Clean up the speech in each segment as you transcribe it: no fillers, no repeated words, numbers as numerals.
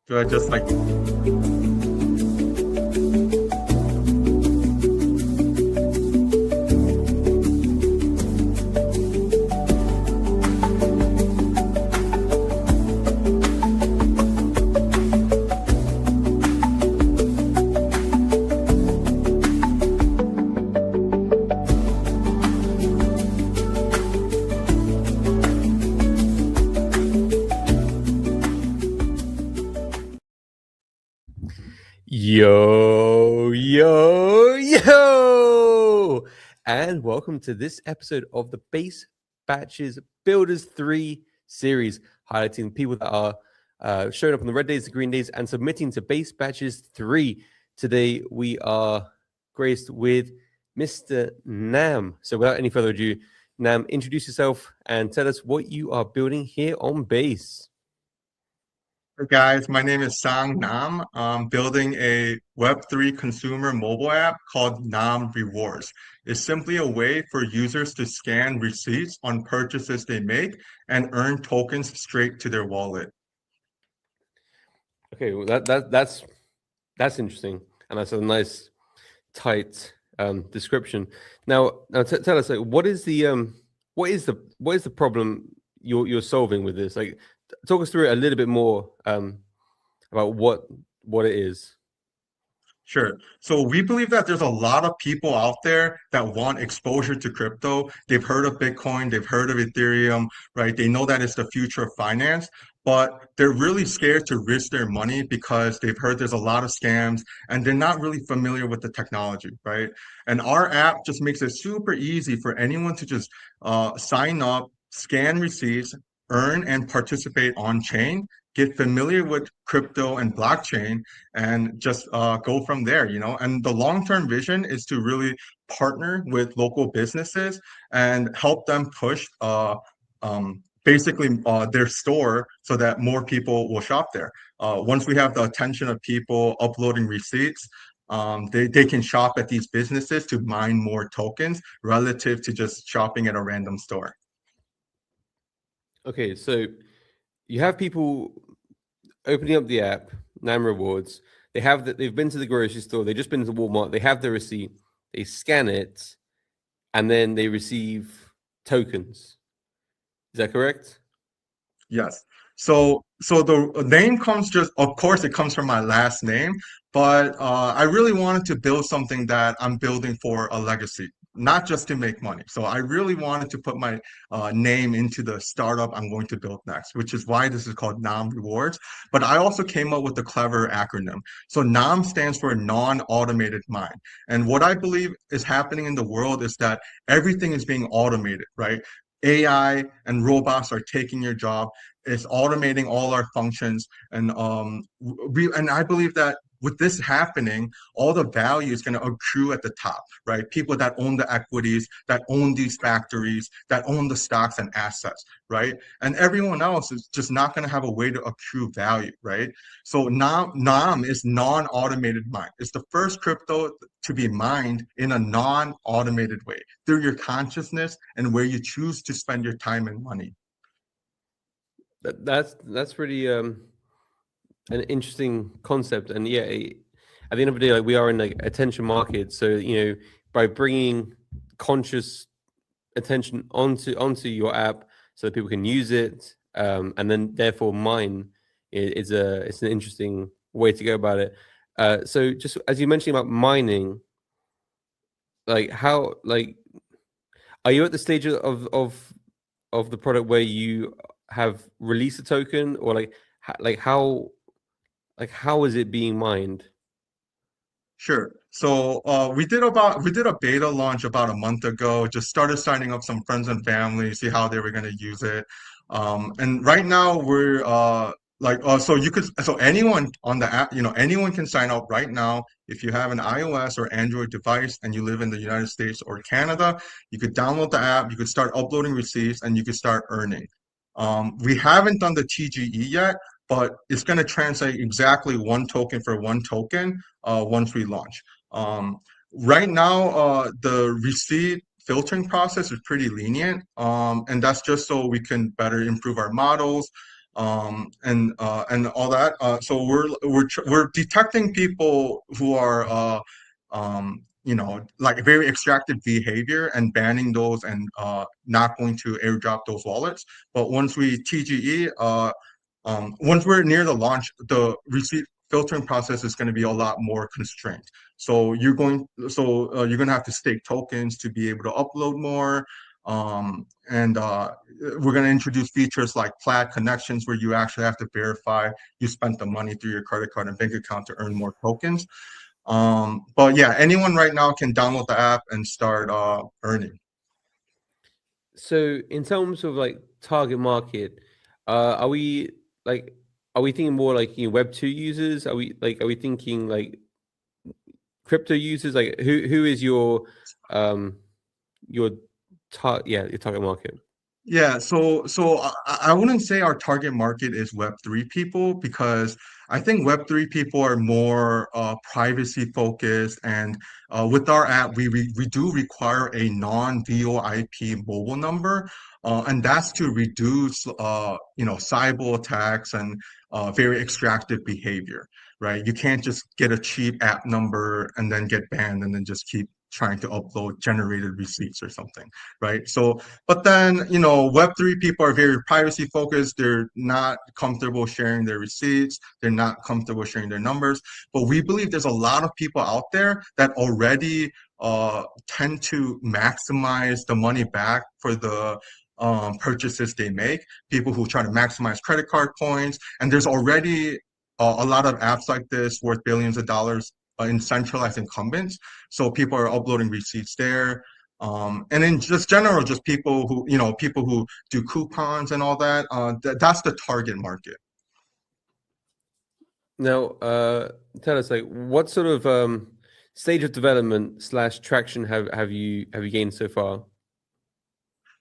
Do I just like Yo, yo, yo! And welcome to this episode of the Base Batches Builders 3 series, highlighting people that are showing up on the red days, the green days, and submitting to Base Batches 3. Today, we are graced with Mr. Nam. So without any further ado, Nam, introduce yourself and tell us what you are building here on Base. Hey guys, my name is Sang Nam. I'm building a Web3 consumer mobile app called Nam Rewards. It's simply a way for users to scan receipts on purchases they make and earn tokens straight to their wallet. Okay, well that's interesting, and that's a nice tight description. Now tell us, like, what is the problem you're solving with this? Like, talk us through it a little bit more about what it is. Sure. So we believe that there's a lot of people out there that want exposure to crypto. They've heard of Bitcoin, they've heard of Ethereum, right? They know that it's the future of finance, but they're really scared to risk their money because they've heard there's a lot of scams and they're not really familiar with the technology, right? And our app just makes it super easy for anyone to just sign up, scan receipts, earn and participate on chain, get familiar with crypto and blockchain, and just go from there, you know. And the long-term vision is to really partner with local businesses and help them push basically their store so that more people will shop there. Once we have the attention of people uploading receipts, they can shop at these businesses to mine more tokens relative to just shopping at a random store. Okay, so you have people opening up the app, Nam Rewards. They've been to the grocery store, they've just been to Walmart, they have the receipt, they scan it, and then they receive tokens. Is that correct? Yes. So the name comes just, of course, it comes from my last name, but I really wanted to build something that I'm building for a legacy, not just to make money. So I really wanted to put my name into the startup I'm going to build next, which is why this is called NAM Rewards. But I also came up with a clever acronym. So NAM stands for non-automated mine. And what I believe is happening in the world is that everything is being automated, right? AI and robots are taking your job. It's automating all our functions, and I believe that with this happening, all the value is going to accrue at the top, right? People that own the equities, that own these factories, that own the stocks and assets, right? And everyone else is just not going to have a way to accrue value, right? So NAM is non-automated mine. It's the first crypto to be mined in a non-automated way through your consciousness and where you choose to spend your time and money. That's really an interesting concept, and yeah, at the end of the day, like, we are in like attention market, so by bringing conscious attention onto your app so that people can use it, and then therefore mine, it's an interesting way to go about it. So just as you mentioned about mining, like, how, like, are you at the stage of the product where you have released a token, or how is it being mined? Sure. So we did a beta launch about a month ago. Just started signing up some friends and family, see how they were going to use it. And right now we're so anyone on the app, anyone can sign up right now. If you have an iOS or Android device and you live in the United States or Canada, you could download the app, you could start uploading receipts, and you could start earning. We haven't done the TGE yet, but it's going to translate exactly one token for one token once we launch. Right now, the receipt filtering process is pretty lenient, and that's just so we can better improve our models. and all that. So we're detecting people who are like very extractive behavior and banning those and not going to airdrop those wallets. But once we TGE, once we're near the launch, the receipt filtering process is going to be a lot more constrained. So you're going to have to stake tokens to be able to upload more. And we're going to introduce features like Plaid connections where you actually have to verify you spent the money through your credit card and bank account to earn more tokens. But yeah, anyone right now can download the app and start earning. So in terms of like target market, are we like are we thinking more like Web2 users? Are we thinking like crypto users? Like who is your your your target market? Yeah, so I wouldn't say our target market is Web3 people because I think Web3 people are more privacy focused, and with our app, we do require a non-VoIP mobile number, and that's to reduce cyber attacks and very extractive behavior, right? You can't just get a cheap app number and then get banned and then just keep trying to upload generated receipts or something, right? So but then, Web3 people are very privacy focused. They're not comfortable sharing their receipts. They're not comfortable sharing their numbers. But we believe there's a lot of people out there that already tend to maximize the money back for the purchases they make. People who try to maximize credit card points. And there's already a lot of apps like this worth billions of dollars in centralized incumbents. So people are uploading receipts there. And in just general, just people who do coupons and all that. That's the target market. Now, tell us like what sort of stage of development / traction have you gained so far?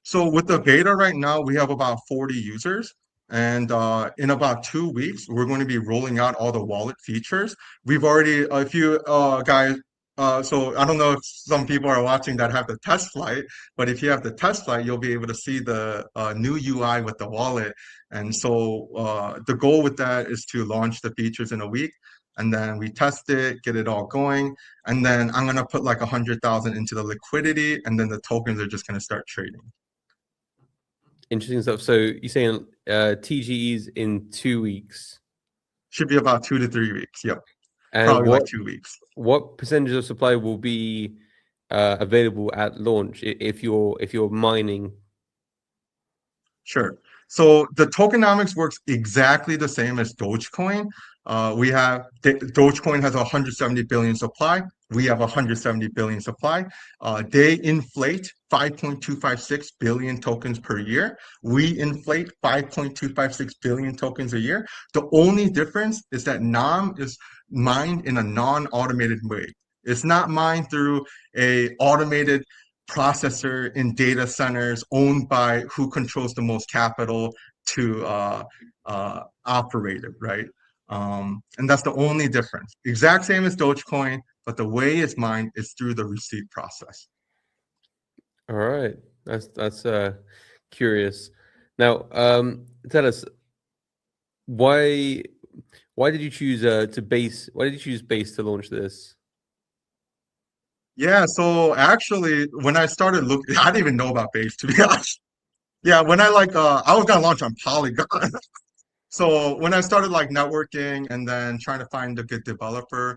So with the beta right now, we have about 40 users. And in about 2 weeks, we're going to be rolling out all the wallet features. We've already, if you guys, so I don't know if some people are watching that have the test flight, but if you have the test flight, you'll be able to see the new UI with the wallet. And so the goal with that is to launch the features in a week. And then we test it, get it all going. And then I'm going to put like 100,000 into the liquidity, and then the tokens are just going to start trading. Interesting stuff. So you're saying TGEs in 2 weeks? Should be about 2 to 3 weeks. Yep. And probably like 2 weeks. What percentage of supply will be available at launch if you're mining? Sure. So the tokenomics works exactly the same as Dogecoin. Dogecoin has 170 billion supply. We have 170 billion supply. They inflate 5.256 billion tokens per year. We inflate 5.256 billion tokens a year. The only difference is that NAM is mined in a non-automated way. It's not mined through a automated processor in data centers owned by who controls the most capital to operate it, right? And that's the only difference. Exact same as Dogecoin, but the way it's mined is through the receipt process. All right, that's curious. Now, tell us why did you choose Why did you choose Base to launch this? Yeah, so actually, when I started looking, I didn't even know about Base, to be honest. Yeah, when I was gonna launch on Polygon. So when I started like networking and then trying to find a good developer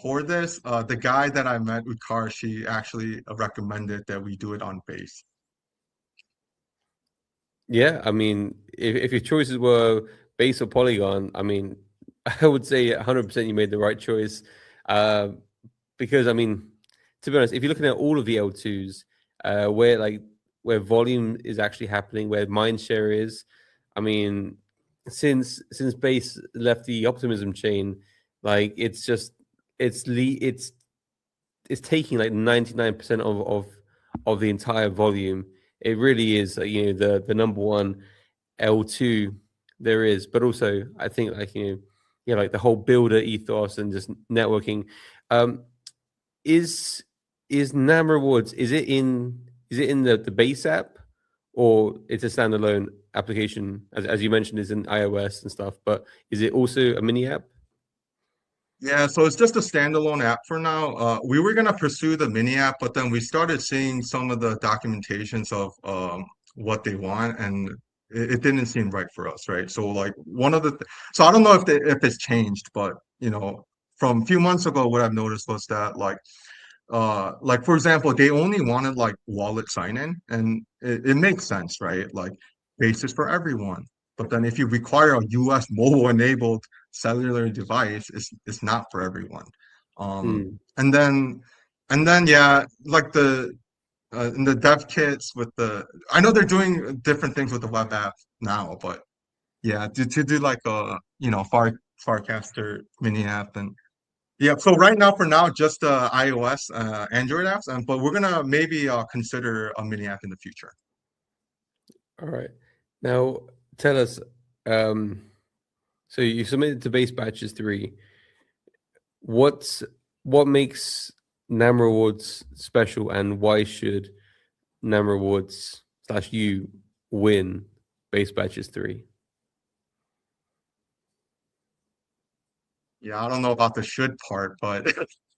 for this, the guy that I met with Car, she actually recommended that we do it on Base. Yeah, I mean, if your choices were Base or Polygon, I mean, I would say 100% you made the right choice. Because I mean, to be honest, if you're looking at all of the L2s, where volume is actually happening, where mind share is, I mean, since Base left the Optimism chain, like it's taking like 99% of the entire volume. It really is, the number one L2 there is. But also, I think like like the whole builder ethos and just networking. Is NAM Rewards? Is it in the Base app, or it's a standalone application, as you mentioned, is in iOS and stuff. But is it also a mini app? Yeah, so it's just a standalone app for now. We were gonna pursue the mini app, but then we started seeing some of the documentations of what they want, and it didn't seem right for us, right? So like one of the, so I don't know if it's changed, but from a few months ago, what I've noticed was that like for example, they only wanted like wallet sign-in, and it makes sense, right? Like basis for everyone. But then if you require a US mobile enabled cellular device, it's not for everyone. Mm. And then yeah, like the in the dev kits with I know they're doing different things with the web app now, but yeah, to do like a Farcaster mini app. And yeah, so right now for now just iOS Android apps, but we're gonna maybe consider a mini app in the future. All right. Now tell us, so you submitted to Base Batches 3. What makes NAM Rewards special, and why should NAM Rewards / you win Base Batches 3? Yeah, I don't know about the should part, but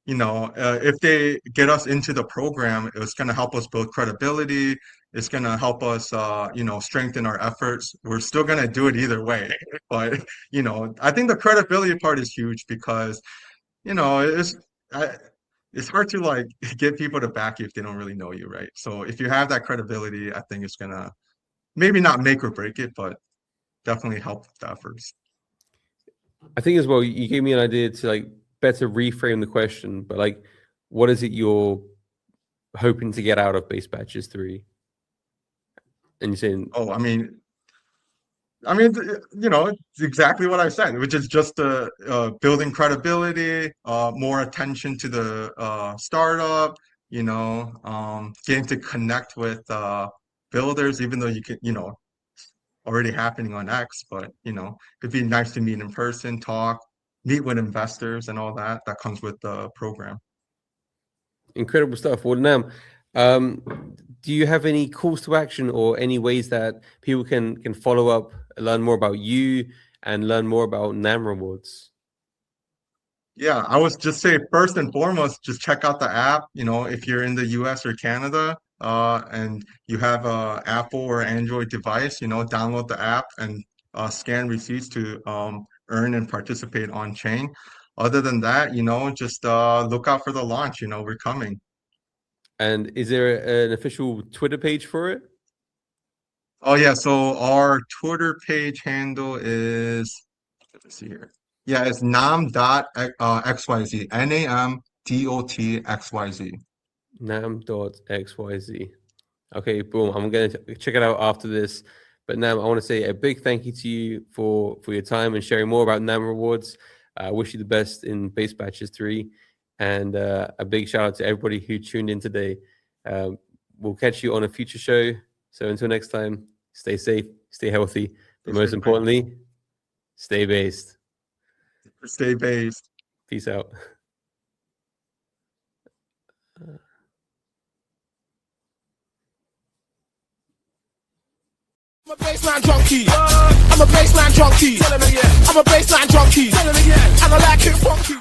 if they get us into the program, it's going to help us build credibility. It's going to help us, strengthen our efforts. We're still going to do it either way, but I think the credibility part is huge because, it's it's hard to like get people to back you if they don't really know you, right? So if you have that credibility, I think it's gonna maybe not make or break it, but definitely help the efforts. I think as well, you gave me an idea to like better reframe the question, but like, what is it you're hoping to get out of Base Batches 3? And you're saying, Oh, it's exactly what I said, which is just building credibility, more attention to the startup, getting to connect with builders, even though you can, already happening on X, but it'd be nice to meet in person, talk, meet with investors and all that. That comes with the program. incredible stuff. Well, Nam, do you have any calls to action or any ways that people can follow up, learn more about you, and learn more about NAM Rewards? Yeah, I was just say first and foremost, just check out the app. If you're in the US or Canada, and you have a Apple or Android device, download the app and scan receipts to earn and participate on chain. Other than that, just look out for the launch. We're coming. And is there an official Twitter page for it? Oh yeah, so our Twitter page handle is, let's see here. Yeah, it's nam.xyz, NAMDOTXYZ. Nam.xyz. Okay, boom. I'm going to check it out after this. But Nam, I want to say a big thank you to you for your time and sharing more about NAM Rewards. I wish you the best in Base Batches 3. And a big shout out to everybody who tuned in today. We'll catch you on a future show. So until next time, stay safe, stay healthy, but most importantly, stay based. Stay based. Peace out. I'm a baseline junkie. I'm a baseline junkie. I'm a baseline junkie. And I like it funky.